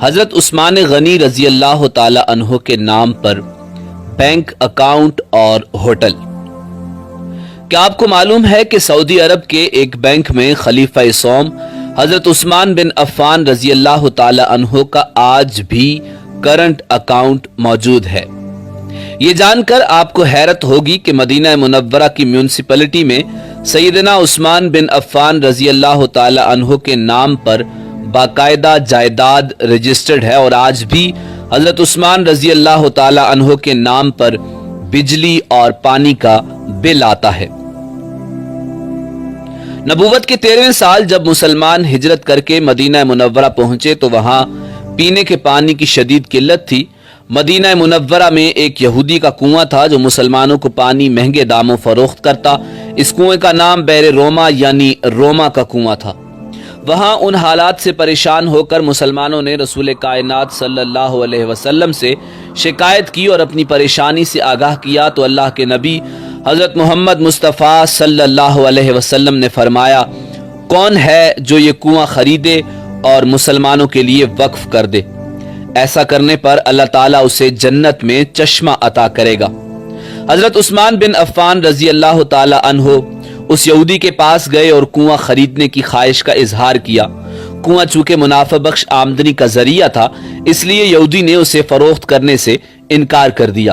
حضرت عثمان غنی رضی اللہ تعالی عنہ کے نام پر بینک اکاؤنٹ اور ہوٹل۔ کیا آپ کو معلوم ہے کہ سعودی عرب کے ایک بینک میں خلیفہ سوم حضرت عثمان بن عفان رضی اللہ تعالی عنہ کا آج بھی کرنٹ اکاؤنٹ موجود ہے؟ یہ جان کر آپ کو حیرت ہوگی کہ مدینہ منورہ کی میونسپلٹی میں سیدنا عثمان بن عفان رضی اللہ تعالی عنہ کے نام پر باقاعدہ جائیداد رجسٹرڈ ہے اور آج بھی حضرت عثمان رضی اللہ تعالی عنہ کے نام پر بجلی اور پانی کا بل آتا ہے۔ نبوت کے 13ویں سال جب مسلمان ہجرت کر کے مدینہ منورہ پہنچے تو وہاں پینے کے پانی کی شدید قلت تھی۔ مدینہ منورہ میں ایک یہودی کا کنواں تھا جو مسلمانوں کو پانی مہنگے داموں فروخت کرتا۔ اس کنویں کا نام بیر روما یعنی روما کا کنواں تھا۔ وہاں ان حالات سے پریشان ہو کر مسلمانوں نے رسول کائنات صلی اللہ علیہ وسلم سے شکایت کی اور اپنی پریشانی سے آگاہ کیا تو اللہ کے نبی حضرت محمد مصطفیٰ صلی اللہ علیہ وسلم نے فرمایا، کون ہے جو یہ کنواں خریدے اور مسلمانوں کے لیے وقف کر دے؟ ایسا کرنے پر اللہ تعالیٰ اسے جنت میں چشمہ عطا کرے گا۔ حضرت عثمان بن عفان رضی اللہ تعالی عنہ اس یہودی کے پاس گئے اور کنواں خریدنے کی خواہش کا اظہار کیا۔ کنواں چونکہ منافع بخش آمدنی کا ذریعہ تھا اس لیے یہودی نے اسے فروخت کرنے سے انکار کر دیا۔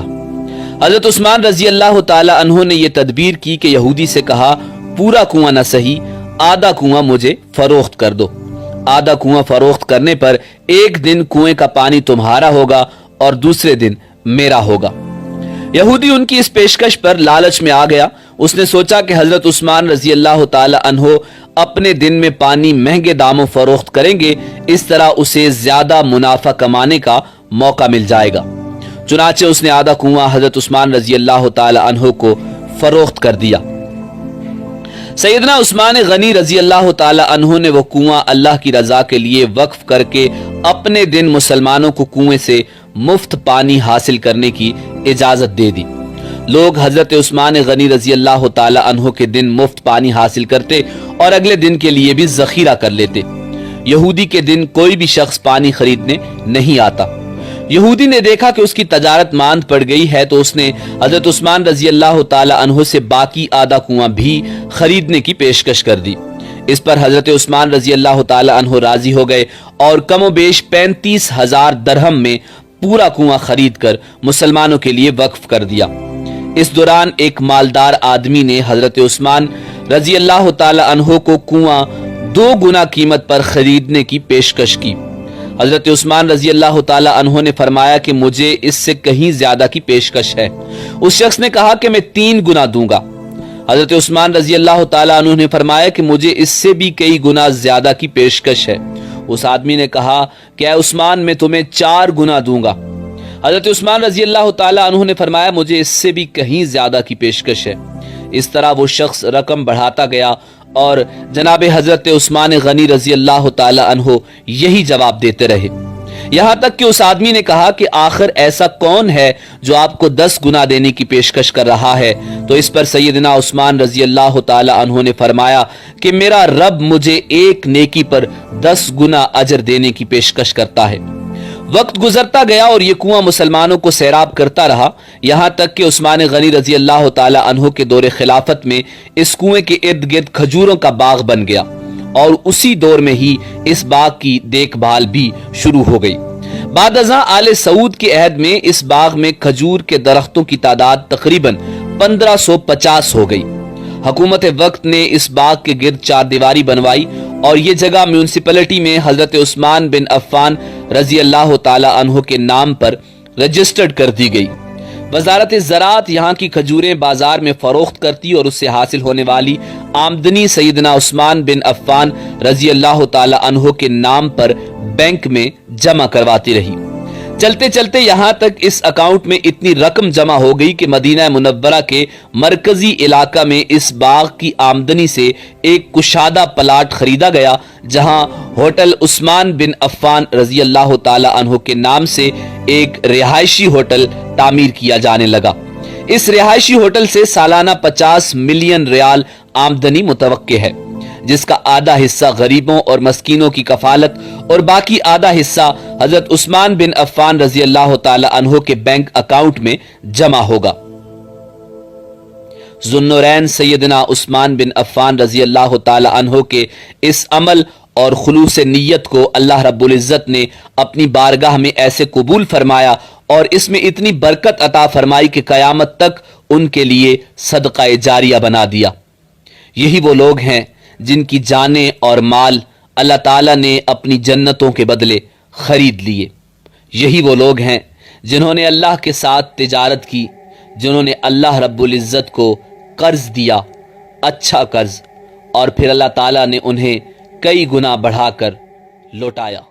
حضرت عثمان رضی اللہ تعالی عنہ نے یہ تدبیر کی کہ یہودی سے کہا، پورا کنواں نہ صحیح، آدھا کنواں مجھے فروخت کر دو۔ آدھا کنواں فروخت کرنے پر ایک دن کنویں کا پانی تمہارا ہوگا اور دوسرے دن میرا ہوگا۔ یہودی ان کی اس پیشکش پر لالچ میں آ گیا۔ اس نے سوچا کہ حضرت عثمان رضی اللہ تعالی عنہ اپنے دن میں پانی مہنگے داموں فروخت کریں گے، اس طرح اسے زیادہ منافع کمانے کا موقع مل جائے گا۔ چنانچہ اس نے آدھا کنواں حضرت عثمان رضی اللہ تعالی عنہ کو فروخت کر دیا۔ سیدنا عثمان غنی رضی اللہ تعالی عنہ نے وہ کنواں اللہ کی رضا کے لیے وقف کر کے اپنے دن مسلمانوں کو کنویں سے مفت پانی حاصل کرنے کی اجازت دے دی۔ لوگ حضرت عثمان غنی رضی اللہ تعالی عنہ کے دن مفت پانی حاصل کرتے اور اگلے دن کے لیے بھی ذخیرہ کر لیتے۔ یہودی کے دن کوئی بھی شخص پانی خریدنے نہیں آتا۔ یہودی نے دیکھا کہ اس کی تجارت ماند پڑ گئی ہے تو اس نے حضرت عثمان رضی اللہ تعالی عنہ سے باقی آدھا کنواں بھی خریدنے کی پیشکش کر دی۔ اس پر حضرت عثمان رضی اللہ تعالی عنہ راضی ہو گئے اور کم و بیش 35,000 درہم میں پورا کنواں خرید کر مسلمانوں کے لیے وقف کر دیا۔ اس دوران ایک مالدار آدمی نے حضرت عثمان رضی اللہ تعالی عنہ کو کنواں 2 گنا قیمت پر خریدنے کی پیشکش کی۔ حضرت عثمان رضی اللہ تعالی عنہ نے فرمایا کہ مجھے اس سے کہیں زیادہ کی پیشکش ہے۔ اس شخص نے کہا کہ میں 3 گنا دوں گا۔ حضرت عثمان رضی اللہ تعالی عنہ نے فرمایا کہ مجھے اس سے بھی کئی گنا زیادہ کی پیشکش ہے۔ اس آدمی نے کہا کہ اے عثمان میں تمہیں 4 گنا دوں گا۔ حضرت عثمان رضی اللہ تعالی عنہ نے فرمایا مجھے اس سے بھی کہیں زیادہ کی پیشکش ہے۔ اس طرح وہ شخص رقم بڑھاتا گیا اور جناب حضرت عثمان غنی رضی اللہ تعالی عنہ یہی جواب دیتے رہے، یہاں تک کہ اس آدمی نے کہا کہ آخر ایسا کون ہے جو آپ کو 10 گنا دینے کی پیشکش کر رہا ہے؟ تو اس پر سیدنا عثمان رضی اللہ تعالی عنہ نے فرمایا کہ میرا رب مجھے ایک نیکی پر 10 گنا اجر دینے کی پیشکش کرتا ہے۔ وقت گزرتا گیا اور یہ کنواں مسلمانوں کو سیراب کرتا رہا، یہاں تک کہ عثمان غنی رضی اللہ تعالی عنہ کے دور خلافت میں اس کنویں کے ارد گرد کھجوروں کا باغ بن گیا اور اسی دور میں ہی اس باغ کی دیکھ بھال بھی شروع ہو گئی۔ بعد ازاں آل سعود کے عہد میں اس باغ میں کھجور کے درختوں کی تعداد تقریباً 1550 ہو گئی۔ حکومت وقت نے اس باغ کے گرد 4 دیواری بنوائی اور یہ جگہ میونسپلٹی میں حضرت عثمان بن عفان رضی اللہ تعالی عنہ کے نام پر رجسٹرڈ کر دی گئی۔ وزارت زراعت یہاں کی کھجوریں بازار میں فروخت کرتی اور اس سے حاصل ہونے والی آمدنی سیدنا عثمان بن عفان رضی اللہ تعالی عنہ کے نام پر بینک میں جمع کرواتی رہی۔ چلتے چلتے یہاں تک اس اکاؤنٹ میں اتنی رقم جمع ہو گئی کہ مدینہ منورہ کے مرکزی علاقہ میں اس باغ کی آمدنی سے ایک کشادہ پلاٹ خریدا گیا جہاں ہوٹل عثمان بن عفان رضی اللہ تعالی عنہ کے نام سے ایک رہائشی ہوٹل تعمیر کیا جانے لگا۔ اس رہائشی ہوٹل سے سالانہ 50 ملین ریال آمدنی متوقع ہے، جس کا آدھا حصہ غریبوں اور مسکینوں کی کفالت اور باقی آدھا حصہ حضرت عثمان بن عفان رضی اللہ تعالی عنہ کے بینک اکاؤنٹ میں جمع ہوگا۔ ذوالنورین سیدنا عثمان بن عفان رضی اللہ تعالی عنہ کے اس عمل اور خلوص نیت کو اللہ رب العزت نے اپنی بارگاہ میں ایسے قبول فرمایا اور اس میں اتنی برکت عطا فرمائی کہ قیامت تک ان کے لیے صدقہ جاریہ بنا دیا۔ یہی وہ لوگ ہیں جن کی جانیں اور مال اللہ تعالیٰ نے اپنی جنتوں کے بدلے خرید لیے۔ یہی وہ لوگ ہیں جنہوں نے اللہ کے ساتھ تجارت کی، جنہوں نے اللہ رب العزت کو قرض دیا، اچھا قرض، اور پھر اللہ تعالیٰ نے انہیں کئی گنا بڑھا کر لوٹایا۔